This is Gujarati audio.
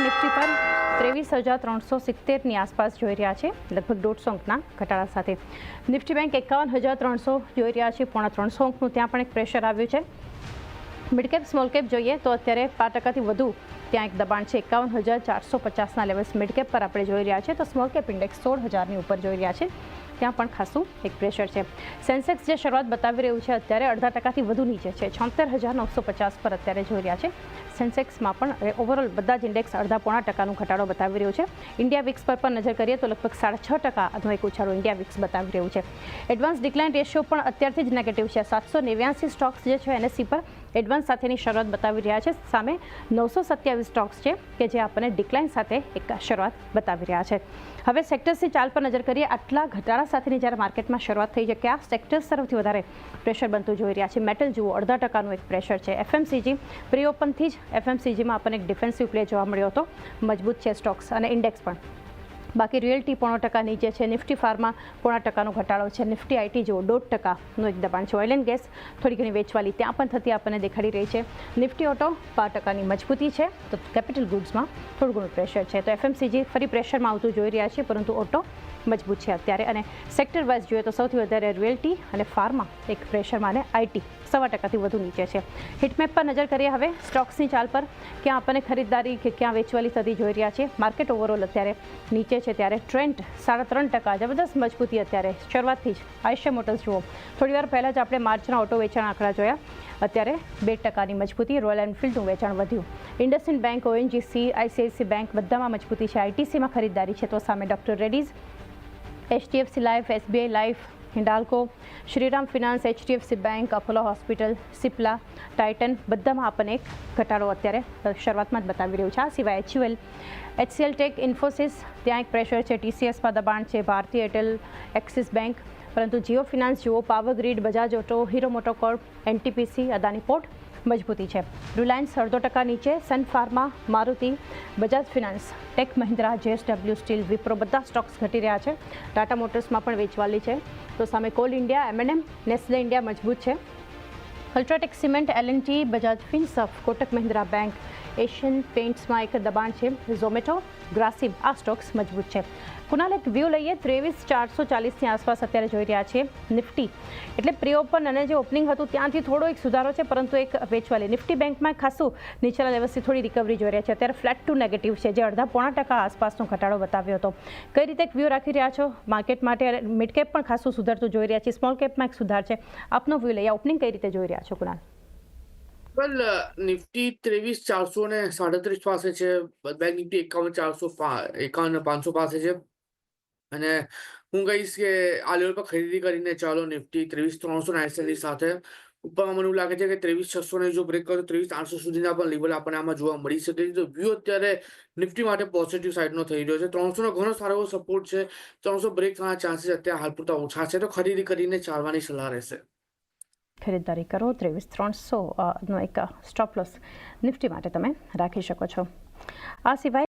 નિફ્ટી પર 23,370ની આસપાસ જોઈ રહ્યા છે, લગભગ 150 અંકના ઘટાડા સાથે. નિફ્ટી બેંક 51,300 જોઈ રહ્યા છે, 350 અંકનું ત્યાં પણ એક પ્રેશર આવ્યું છે. મિડ કેપ સ્મોલ કેપ જોઈએ તો અત્યારે 5% વધુ ત્યાં એક દબાણ છે. 51,450ના લેવલ્સ મિડ કેપ પર આપણે જોઈ રહ્યા છે, તો સ્મોલ કેપ ઇન્ડેક્સ 16,000ની ઉપર જોઈ રહ્યા છે. ત્યાં પણ ખાસું એક પ્રેશર છે. સેન્સેક્સ જે શરૂઆત બતાવી રહ્યું છે અત્યારે 0.5% વધુ નીચે છે, 76,950 પર અત્યારે જોઈ રહ્યા છે. સેન્સેક્સમાં પણ ઓવરઓલ બધા જ ઇન્ડેક્સ 0.5%નું ઘટાડો બતાવી રહ્યું છે. ઇન્ડિયા વિક્સ પર પણ નજર કરીએ તો લગભગ 6.5%નો એક ઉછાળો ઇન્ડિયા વિક્સ બતાવી રહ્યું છે. એડવાન્સ ડિક્લાઇન રેશિયો પણ અત્યારથી જ નેગેટિવ છે. 789 સ્ટોક્સ જે છે એનએસસી પર એડવાન્સ સાથેની શરૂઆત બતાવી રહ્યા છે, સામે 927 સ્ટોક્સ છે કે જે આપણને ડિક્લાઇન સાથે એક શરૂઆત બતાવી રહ્યા છે. હવે સેક્ટર્સની ચાલ પર નજર કરીએ. આટલા ઘટાડા સાથેની જ્યારે માર્કેટમાં શરૂઆત થઈ છે, કયા સેક્ટર્સ તરફથી વધારે પ્રેશર બનતું જોઈ રહ્યા છે? મેટલ જુઓ, 0.5%નું એક પ્રેશર છે. એફએમસીજી પ્રી ઓપનથી જ એફએમસીજીમાં આપણને એક ડિફેન્સિવ પ્લે જોવા મળ્યો હતો, મજબૂત છે સ્ટોક્સ અને ઇન્ડેક્સ પણ. બાકી રિયલ્ટી 0.5% નીચે છે. નિફ્ટી ફાર્મા 0.5%નો ઘટાડો છે. નિફ્ટી આઈટી જુઓ 1.5%નું એક દબાણ છે. ઓઇલ એન્ડ ગેસ થોડી ઘણી વેચવાલી ત્યાં પણ થતી આપણને દેખાડી રહી છે. નિફ્ટી ઓટો 12%ની મજબૂતી છે, તો કેપિટલ ગુડ્સમાં થોડું ઘણું પ્રેશર છે. તો એફએમસીજી ફરી પ્રેશરમાં આવતું જોઈ રહ્યા છે, પરંતુ ઓટો મજબૂત છે અત્યારે. અને સેક્ટર વાઇઝ જોઈએ તો સૌથી વધારે રિયલ્ટી અને ફાર્મા એક પ્રેશરમાં, અને આઈટી 1.25%થી વધુ નીચે છે. હિટમેપ પર નજર કરીએ હવે સ્ટોક્સની ચાલ પર, ક્યાં આપણને ખરીદદારી કે ક્યાં વેચવાલી થતી જોઈ રહ્યા છે. માર્કેટ ઓવરઓલ અત્યારે નીચે છે, ત્યારે ટ્રેન્ડ 3.5%, જબરદસ્ત મજબૂતી અત્યારે શરૂઆતથી જ. આઈશિયા મોટર્સ જુઓ, થોડીવાર પહેલાં જ આપણે માર્ચના ઓટો વેચાણ આંકડા જોયા, અત્યારે 2%ની મજબૂતી. રોયલ એનફિલ્ડનું વેચાણ વધ્યું. IndusInd bank, ONGC, ICICI bank બધામાં મજબૂતી છે. આઈટીસીમાં ખરીદદારી છે, તો સામે doctor Reddy's, HDFC life, SBI life, Hindalco, Shriram finance, HDFC bank, Apollo hospital, Cipla, Titan બધામાં આપણને એક ઘટાડો અત્યારે શરૂઆતમાં જ બતાવી રહ્યું છે. આ સિવાય એચયુએલ, એચસીએલ ટેક, ઇન્ફોસિસ ત્યાં એક પ્રેશર છે. ટીસીએસમાં દબાણ છે. ભારતીય એરટેલ, એક્સિસ બેંક, પરંતુ જીઓ ફિનાન્સ જુઓ, પાવર ગ્રીડ, બજાજ ઓટો, હીરો મોટોકોર્પ, એનટીપીસી, અદાની પોર્ટ મજબૂતી છે. રિલાયન્સ 0.5% નીચે. સન ફાર્મા, મારુતિ, બજાજ ફિનાન્સ, ટેક મહિન્દ્રા, જેએસડબલ્યુ સ્ટીલ, વિપ્રો બધા સ્ટોક્સ ઘટી રહ્યા છે. ટાટા મોટર્સમાં પણ વેચવાલી છે, તો સામે કોલ ઇન્ડિયા, એમએનએમ, નેસ્લે ઇન્ડિયા મજબૂત છે. અલ્ટ્રાટેક સિમેન્ટ, એલએનટી, બજાજ ફિનસર્વ, કોટક મહિન્દ્રા બેંક, એશિયન પેઇન્ટ્સમાં એક દબાણ છે. ઝોમેટો, ગ્રાસિમ આ સ્ટોક્સ મજબૂત છે. કુનાલ, એક વ્યૂ લઈએ. 23,440ની આસપાસ અત્યારે જોઈ રહ્યા છે નિફ્ટી. એટલે પ્રી ઓપન અને જે ઓપનિંગ હતું ત્યાંથી થોડો એક સુધારો છે, પરંતુ એક વેચવાલી. નિફ્ટી બેંકમાં ખાસું નીચેના લેવલથી થોડી રિકવરી જોઈ રહ્યા છે. અત્યારે ફ્લેટ ટુ નેગેટિવ છે, જે 0.5% આસપાસનો ઘટાડો બતાવ્યો હતો. કઈ રીતે એક વ્યૂ રાખી રહ્યા છો માર્કેટ માટે? મિડ કેપ પણ ખાસું સુધારતું જોઈ રહ્યા છે, સ્મોલ કેપમાં એક સુધાર છે. આપનો વ્યૂ લઈએ. ઓપનિંગ કઈ રીતે જોઈ રહ્યા છો કુનાલ? નિફ્ટી 23,437 પાસે છે. બેંક નિફ્ટી 51,500 પાસે છે. અને હું કહીશ કે આ લેવલ પર ખરીદી કરીને ચાલો. નિફ્ટી 23,389 સાથે ઉપરમાં મને એવું લાગે છે કે 23,600 જો બ્રેક કરો, 23,800 સુધીના પણ લેવલ આપણને આમાં જોવા મળી શકે છે. તો વ્યૂ અત્યારે નિફ્ટી માટે પોઝિટિવ સાઈડનો થઈ રહ્યો છે. 300નો ઘણો સારો એવો સપોર્ટ છે. 300 બ્રેક થવાના ચાન્સીસ અત્યારે હાલ પૂરતા ઓછા છે, તો ખરીદી કરીને ચાલવાની સલાહ રહેશે. ખરીદદારી કરો. 23,300નો એક સ્ટોપ લોસ નિફ્ટી માટે તમે રાખી શકો છો. આ સિવાય